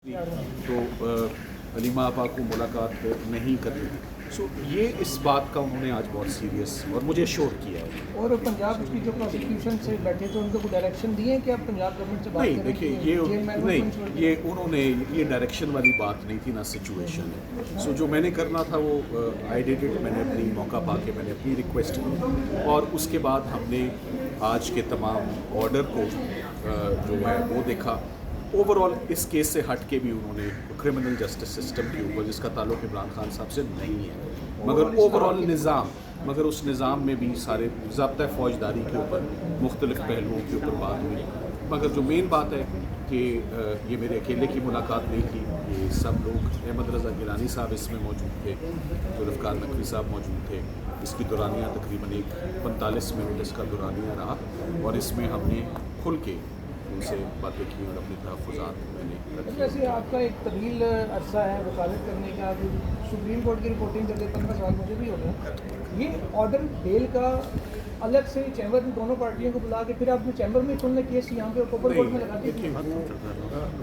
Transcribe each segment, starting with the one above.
तो हलीमा आपा को मुलाकात नहीं करनी। सो ये इस बात का उन्होंने आज बहुत सीरियस और मुझे श्योर किया है। और पंजाब की जो प्रोसिक्यूशन से बैठे थे उनको कुछ डायरेक्शन दिए हैं कि आप पंजाब गवर्नमेंट से बात नहीं, करें? देखिए नहीं, ये उन्होंने ये डायरेक्शन वाली बात नहीं थी, ना सिचुएशन है। सो जो मैंने करना था वो आई डिड इट। मैंने अपनी मौका पाके मैंने अपनी रिक्वेस्ट की और उसके बाद हमने आज के तमाम ऑर्डर को जो है वो देखा। ओवरऑल इस केस से हट के भी उन्होंने क्रिमिनल जस्टिस सिस्टम के ऊपर, जिसका ताल्लुक इमरान खान साहब से नहीं है, मगर ओवरऑल निज़ाम, मगर उस निज़ाम में भी सारे ज़ाब्ता फ़ौजदारी के ऊपर मुख्तलिफ़ पहलुओं के ऊपर बात हुई। मगर जो मेन बात है कि ये मेरे अकेले की मुलाकात नहीं थी, ये सब लोग, अहमद रज़ा गिलानी साहब इसमें मौजूद थे, जुल्फ़िकार नकवी साहब मौजूद थे। इसकी दुरानिया तकरीबन 45 मिनट इसका दुरानिया रहा और इसमें हमने खुल के उनसे बातें की और अपने तहफ़्फ़ुज़ात मैंने रखे। वैसे आपका एक तवील अरसा है वकालत करने का, सुप्रीम कोर्ट की रिपोर्टिंग करते 15 साल मुझे भी हो गए। ये ऑर्डर बेल का अलग से चैम्बर में दोनों पार्टियों को बुला के फिर आपने चैम्बर में सुनने केस यहाँ पे ओपन कोर्ट में लगा दी।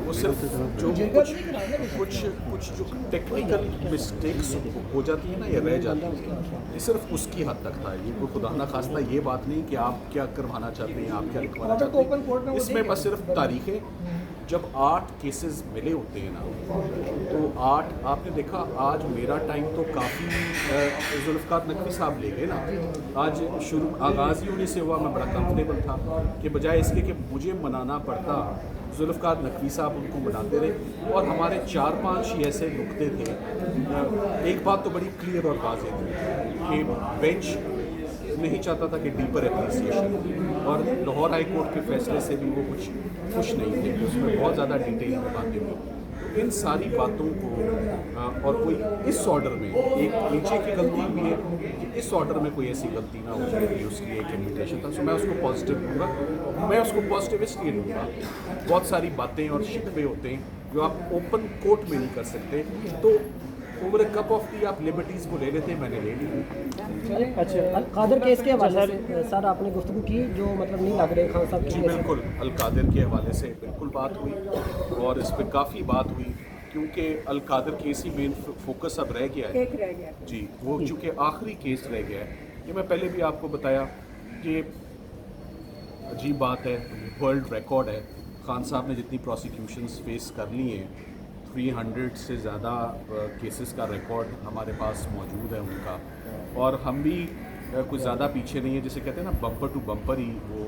वो सिर्फ जो कुछ जो टेक्निकल मिस्टेक्स हो जाती है ना, या रह जाती है, ये सिर्फ उसकी हद तक था। ये कोई खुदा ना खास्ता ये बात नहीं कि आप क्या करवाना चाहते हैं, आप क्या लिखवाना चाहते हैं। इसमें बस सिर्फ तारीखें, जब 8 केसेस मिले होते हैं ना, तो 8 आपने देखा। आज मेरा टाइम तो काफ़ी जुल्फ़िकार नकवी साहब ले गए ना। आज शुरू आगाज़ ही उन्हीं से हुआ। मैं बड़ा कंफर्टेबल था कि बजाय इसके कि मुझे मनाना पड़ता, जुल्फ़िकार नकवी साहब उनको मनाते रहे और हमारे 4-5 ही ऐसे नुक्ते थे। एक बात तो बड़ी क्लियर और वाज़ेह थी कि बेंच नहीं चाहता था कि डीपर एप्रिसिएशन, और लाहौर हाई कोर्ट के फैसले से भी वो कुछ खुश नहीं थे, उसमें बहुत ज़्यादा डिटेल में बातें थी। तो इन सारी बातों को और कोई इस ऑर्डर में एक नीचे की गलती भी है कि इस ऑर्डर में कोई ऐसी गलती ना हो जाए, उसके लिए एक इन्विटेशन था। सो मैं उसको पॉजिटिव लूँगा, मैं उसको पॉजिटिव इसलिए लूँगा, बहुत सारी बातें और शिकवे होते हैं जो आप ओपन कोर्ट में नहीं कर सकते। तो over a cup of T आप लिबर्टीज़ को ले लेते, मैंने ले ली। अच्छा, कादर केस के हवाले से सर आपने गुफ्तगू की जो मतलब नहीं लग रहे खान साहब की? जी बिल्कुल, अल कादिर के हवाले से बिल्कुल बात हुई और इस पर काफ़ी बात हुई, क्योंकि अल कादिर केस ही मेन फोकस अब रह गया है। जी, वो चूँकि आखिरी केस रह गया है। ये मैं पहले भी आपको बताया कि अजीब बात है, वर्ल्ड रिकॉर्ड है। खान साहब ने जितनी प्रोसिक्यूशंस फेस कर ली हैं, 300 से ज़्यादा केसेस का रिकॉर्ड हमारे पास मौजूद है उनका, और हम भी कुछ ज़्यादा पीछे नहीं है। जैसे कहते हैं ना, बम्पर टू बम्पर ही वो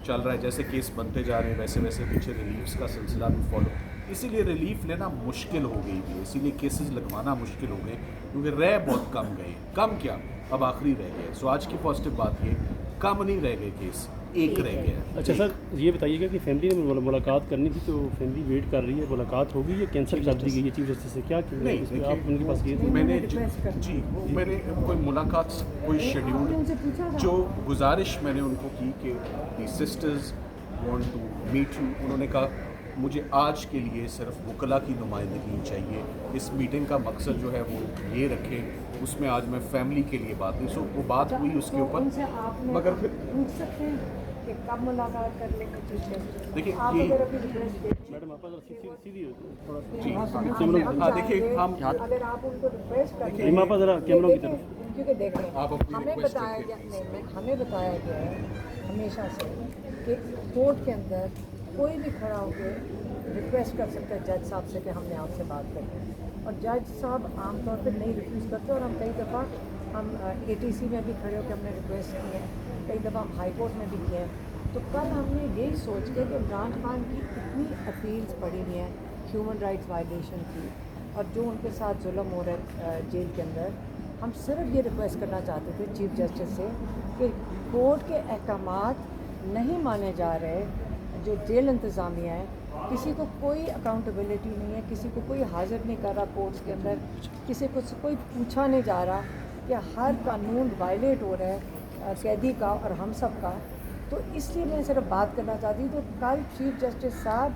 चल रहा है। जैसे केस बनते जा रहे हैं वैसे वैसे पीछे रिलीफ्स का सिलसिला भी फॉलो, इसीलिए रिलीफ लेना मुश्किल हो गई है, इसीलिए केसेस लगवाना मुश्किल हो गए, क्योंकि रह बहुत कम गए। कम क्या, अब आखिरी रह गए। सो आज की पॉजिटिव बात ये, कम नहीं रह गए केस, एक रह गया। अच्छा सर, ये बताइएगा कि फैमिली ने मुलाकात करनी थी तो फैमिली वेट कर रही है, मुलाकात होगी या कैंसिल कर दी गई है चीफ जस्टिस से? क्या नहीं, आप उनके पास गए थे? मैंने कोई मुलाकात, कोई शेड्यूल, जो गुजारिश मैंने उनको की कि the sisters want to meet you, उन्होंने कहा मुझे आज के लिए सिर्फ वकला की नुमाइंदगी चाहिए। इस मीटिंग का मकसद जो है वो ये रखें, उसमें आज मैं फैमिली के लिए बात नहीं। सो वो बात हुई उसके ऊपर, मगर फिर पूछ सकते हैं कि कब मुलाकात कर लेंगे? देखिए मैडम आप सीधी थोड़ा जी हाँ, देखिए हम अगर आप उनको रिक्वेस्ट कर देखिए आप ज़रा कैमरों की तरफ, क्योंकि देखें आप अपनी हमें रिक्वेस्ट बताया रखें। गया नहीं, हमें बताया गया है हमेशा से कि कोर्ट के अंदर कोई भी खड़ा होकर रिक्वेस्ट कर सकता है जज साहब से कि हमने आपसे बात करनी है, और जज साहब आमतौर पर नहीं रिफ्यूज़ करते। और हम कई दफ़ा हम ATC में भी खड़े होकर हमने रिक्वेस्ट की है, कई दफ़ा हम हाई कोर्ट में भी किए हैं। तो कल हमने यही सोच के कि इमरान खान की इतनी अपील्स पड़ी हुई हैं ह्यूमन राइट्स वायलेशन की, और जो उनके साथ जुल्म हो रहा है जेल के अंदर, हम सिर्फ ये रिक्वेस्ट करना चाहते थे चीफ जस्टिस से कि कोर्ट के अहकामात नहीं माने जा रहे, जो जेल इंतज़ामिया है, किसी को कोई अकाउंटेबिलिटी नहीं है, किसी को कोई हाजिर नहीं कर रहा कोर्ट्स के अंदर, किसी को कोई पूछा नहीं जा रहा कि हर कानून वायलेट हो रहा है कैदी का और हम सब का। तो इसलिए मैं सिर्फ बात करना चाहती हूँ। तो कल चीफ जस्टिस साहब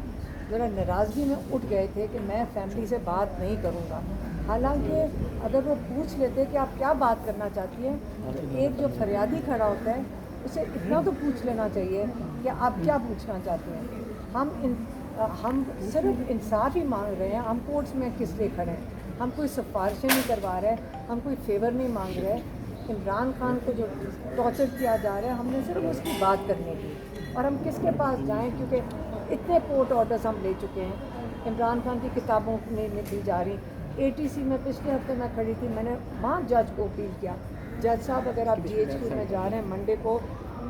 ज़रा नाराज़गी में उठ गए थे कि मैं फैमिली से बात नहीं करूँगा। हालांकि अगर वो पूछ लेते कि आप क्या बात करना चाहती हैं, तो एक जो फरियादी खड़ा होता है उसे इतना तो पूछ लेना चाहिए कि आप क्या पूछना चाहते हैं। हम हम सिर्फ इंसाफ ही मांग रहे हैं। हम कोर्ट्स में किस लिए खड़े हैं? हम कोई सिफारिशें नहीं करवा रहे, हम कोई फेवर नहीं मांग रहे। इमरान खान को जो टॉर्चर किया जा रहा है, हमने सिर्फ उसकी बात करने की, और हम किसके पास जाएं, क्योंकि इतने कोर्ट ऑर्डर्स हम ले चुके हैं। इमरान खान की किताबों में दी जा रही, ATC में पिछले हफ्ते मैं खड़ी थी, मैंने वहाँ जज को अपील किया, जज साहब अगर आप GHQ में जा रहे हैं मंडे को,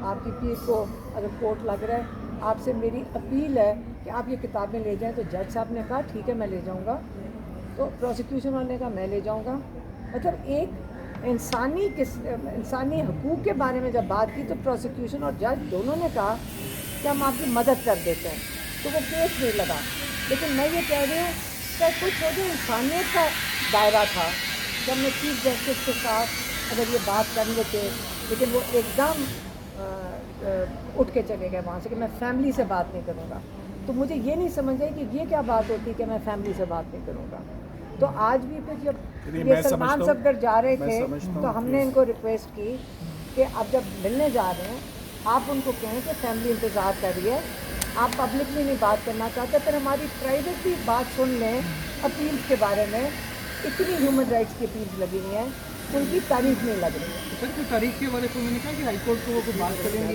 आपकी पीर को अगर कोर्ट लग रहा है, आपसे मेरी अपील है कि आप ये किताबें ले जाएं। तो जज साहब ने कहा ठीक है मैं ले जाऊंगा। तो प्रोसिक्यूशन वाले ने कहा मैं ले जाऊंगा। मतलब एक इंसानी हकूक़ के बारे में जब बात की तो प्रोसिक्यूशन और जज दोनों ने कहा कि हम आपकी मदद कर देते हैं, तो वो केस नहीं लगा। लेकिन मैं ये कह रही हूँ कि कुछ हो जो इंसानियत का दायरा था, जब मैं चीफ जस्टिस के साथ अगर ये बात कर लेते, लेकिन वो एकदम उठ के चले गए वहाँ से कि मैं फैमिली से बात नहीं करूँगा। तो मुझे ये नहीं समझ आई कि ये क्या बात होती कि मैं फैमिली से बात नहीं करूँगा। तो आज भी फिर जब ये सलमान सफदर जा रहे थे तो हमने इनको रिक्वेस्ट की कि अब जब मिलने जा रहे हैं आप उनको कहें कि फैमिली इंतज़ार कर रही है, आप पब्लिकली नहीं बात करना चाहते, फिर हमारी प्राइवेटली बात सुन लें अपील्स के बारे में। इतनी ह्यूमन राइट्स की अपील्स लगी हुई हैं, उनकी तारीफ नहीं लग रही है। सर कोई तारीख के बारे में उन्होंने कहा कि हाईकोर्ट को वो कोई बात करेंगे?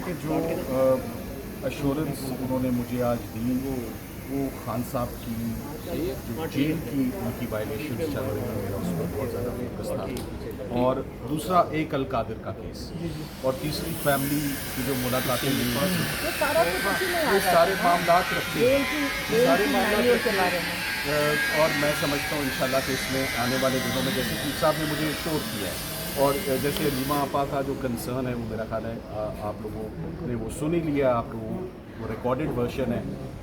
कि जो अश्योरेंस उन्होंने मुझे आज दी वो खान साहब की जो जेल की उनकी वायलेशन चल रही है, मेरा उस पर बहुत ज़्यादा फोकस था। और दूसरा एक अल कादिर का केस, और तीसरी फैमिली की जो मुलाकातें हुई, ये सारा कुछ उसी में आ ये जाता सारे है। मामला रखते जेल हैं, की ये सारे मैनुअल के मामला बारे में। और मैं समझता हूँ इंशाल्लाह कि इसमें आने वाले दिनों में, जैसे चीफ साहब ने मुझे श्योर किया है, और जैसे लीमा आपा का जो कंसर्न है वो मेरा ख्याल है आप लोगों ने वो सुन ही लिया, आप लोगों वो रिकॉर्डेड वर्जन है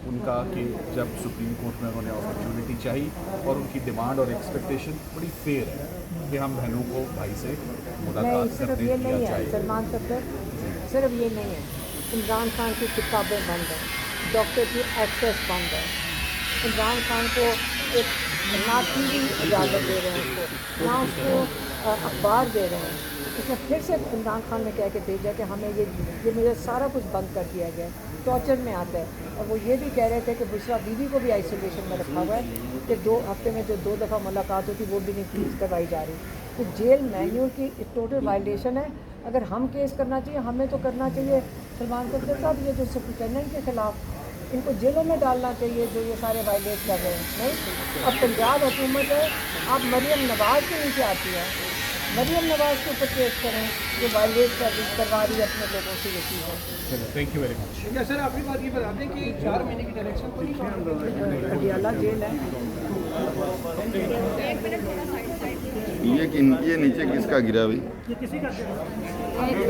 उनका, कि जब सुप्रीम कोर्ट में उन्होंने अपॉर्चुनिटी चाहिए और उनकी डिमांड और एक्सपेक्टेशन बड़ी फेयर है कि हम बहनों को भाई से मुलाकात नहीं, सिर्फ करने ये दिया नहीं है जाए। सलमान सफदर, सिर्फ ये नहीं है। इमरान खान की किताबें बंद हैं, डॉक्टर की एक्सेस बंद है। इमरान खान को एक ना TV इजाज़त दे रहे हैं उसको, ना उसको अखबार दे रहे हैं। उसने फिर से इमरान खान ने कह के भेजा कि हमें ये मुझे सारा कुछ बंद कर दिया गया, टॉर्चर में आता है। और वो ये भी कह रहे थे कि बुशरा बीवी को भी आइसोलेशन में रखा हुआ है, कि 2 हफ्ते में जो 2 दफ़ा मुलाकात होती वो भी नहीं प्लीज़ करवाई जा रही। तो जेल मैन्यूअल की टोटल वायलेशन है। अगर हम केस करना चाहिए, हमें तो करना चाहिए सलमान सफदर साहब, ये जो सुप्रिटेंडेंट के ख़िलाफ़ इनको जेलों में डालना चाहिए जो ये सारे वायलेट कर रहे हैं। नहीं, अब पंजाब हुकूमत है, आप मरियम नवाज़ के नीचे आती है, मरियम नवाज़ के ऊपर केस करें जो वायलेट करवा रही है अपने लोगों से ये चीज़। Thank you very much. क्या सर आखिरी बात ये बता दें कि 4 महीने की डायरेक्शन तो नहीं पटियाला जेल है। ये नीचे किसका गिरा भाई? ये किसी का एक